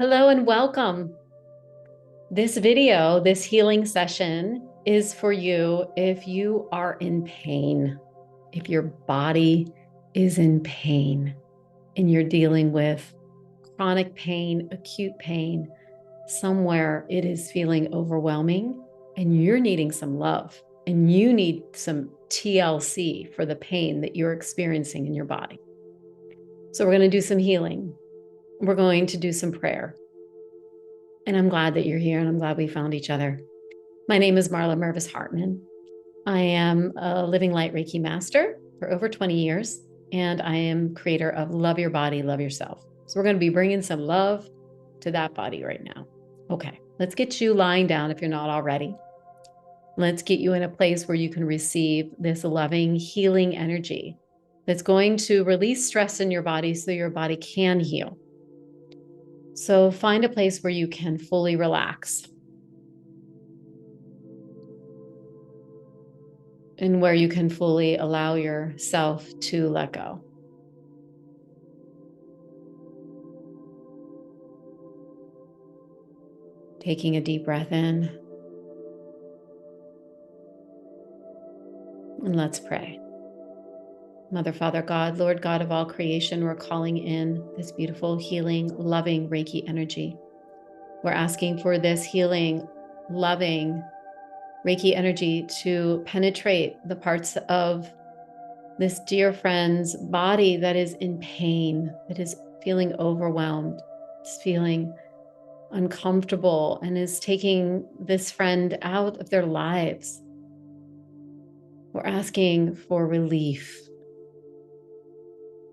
Hello and welcome. This video, this healing session is for you if you are in pain, if your body is in pain and you're dealing with chronic pain, acute pain, somewhere it is feeling overwhelming and you're needing some love and you need some TLC for the pain that you're experiencing in your body. So we're going to do some healing. We're going to do some prayer. And I'm glad that you're here and I'm glad we found each other. My name is Marla Mervis-Hartmann. I am a living light Reiki master for over 20 years, and I am creator of Love Your Body, Love Yourself. So we're going to be bringing some love to that body right now. Okay, let's get you lying down if you're not already. Let's get you in a place where you can receive this loving, healing energy that's going to release stress in your body so your body can heal. So find a place where you can fully relax and where you can fully allow yourself to let go. Taking a deep breath in. And let's pray. Mother, Father, God, Lord God of all creation, we're calling in this beautiful, healing, loving Reiki energy. We're asking for this healing, loving Reiki energy to penetrate the parts of this dear friend's body that is in pain, that is feeling overwhelmed, is feeling uncomfortable, and is taking this friend out of their lives. We're asking for relief.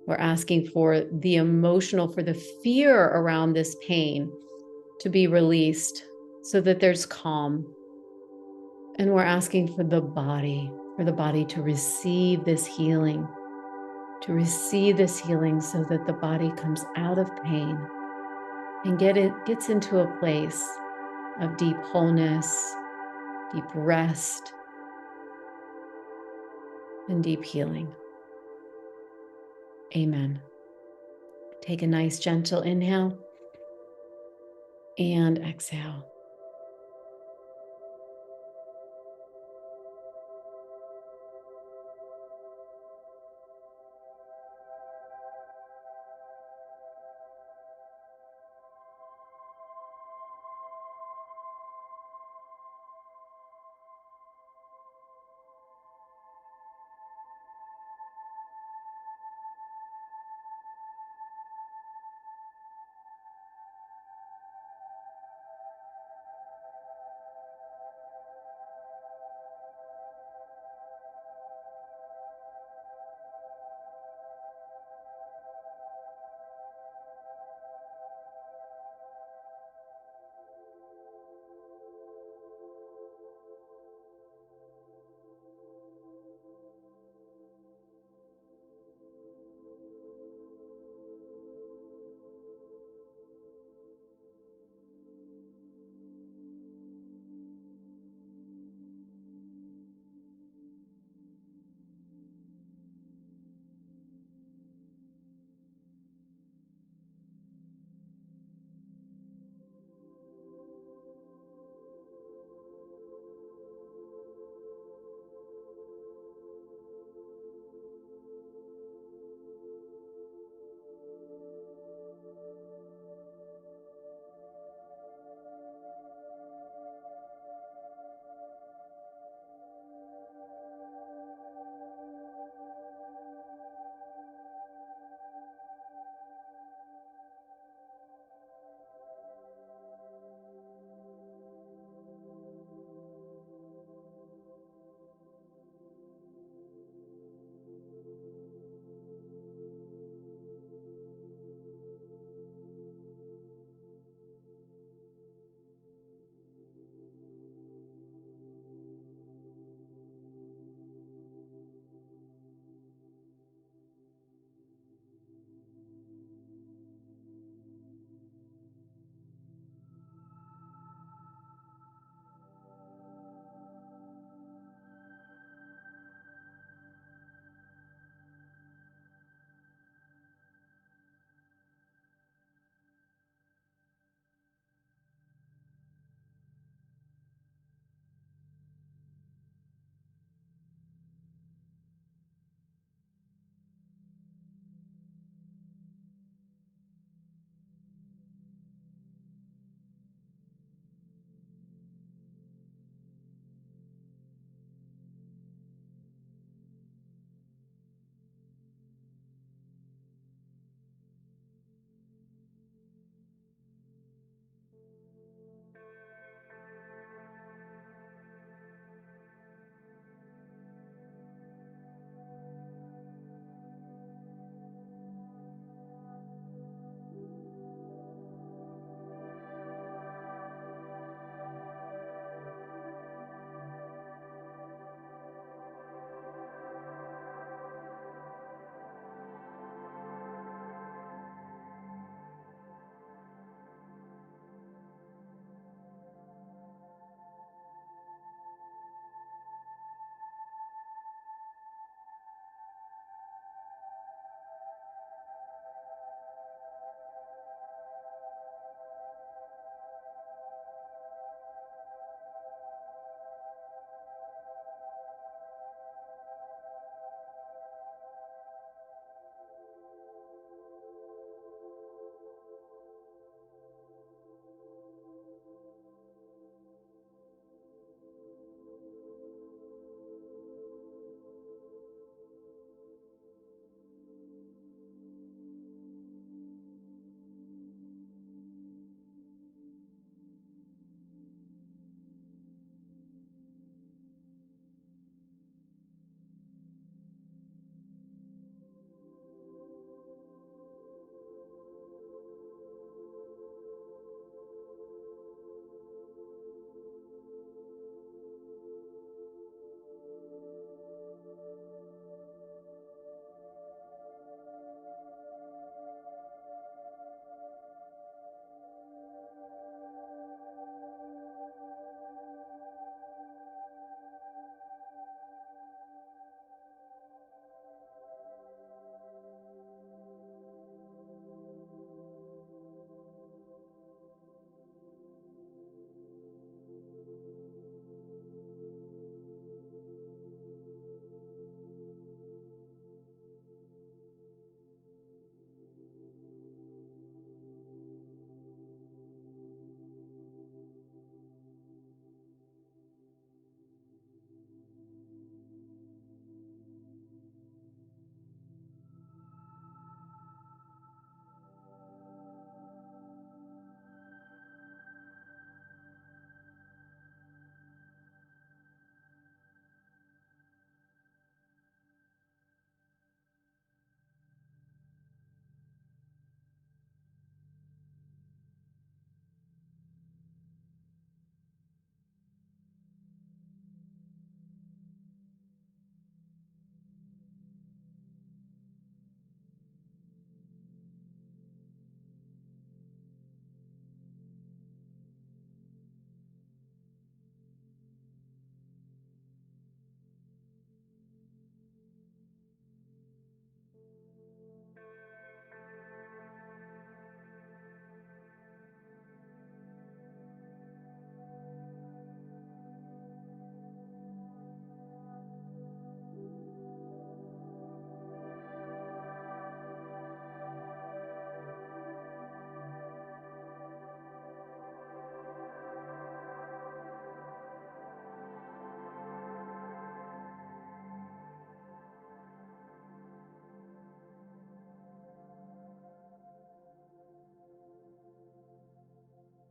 We're asking for the emotional, for the fear around this pain to be released so that there's calm. And we're asking for the body to receive this healing, so that the body comes out of pain and gets into a place of deep wholeness, deep rest, and deep healing. Amen. Take a nice, gentle inhale and exhale.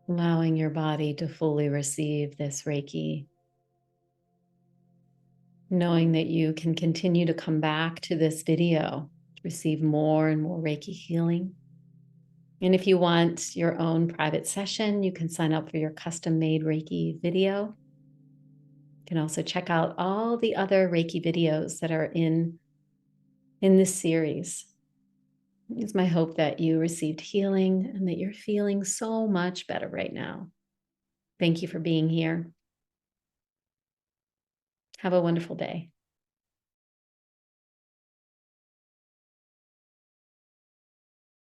allowing your body to fully receive this Reiki, knowing that you can continue to come back to this video to receive more and more Reiki healing. And if you want your own private session, you can sign up for your custom-made Reiki video. You can also check out all the other Reiki videos that are in this series. It's my hope that you received healing and that you're feeling so much better right now. Thank you for being here. Have a wonderful day.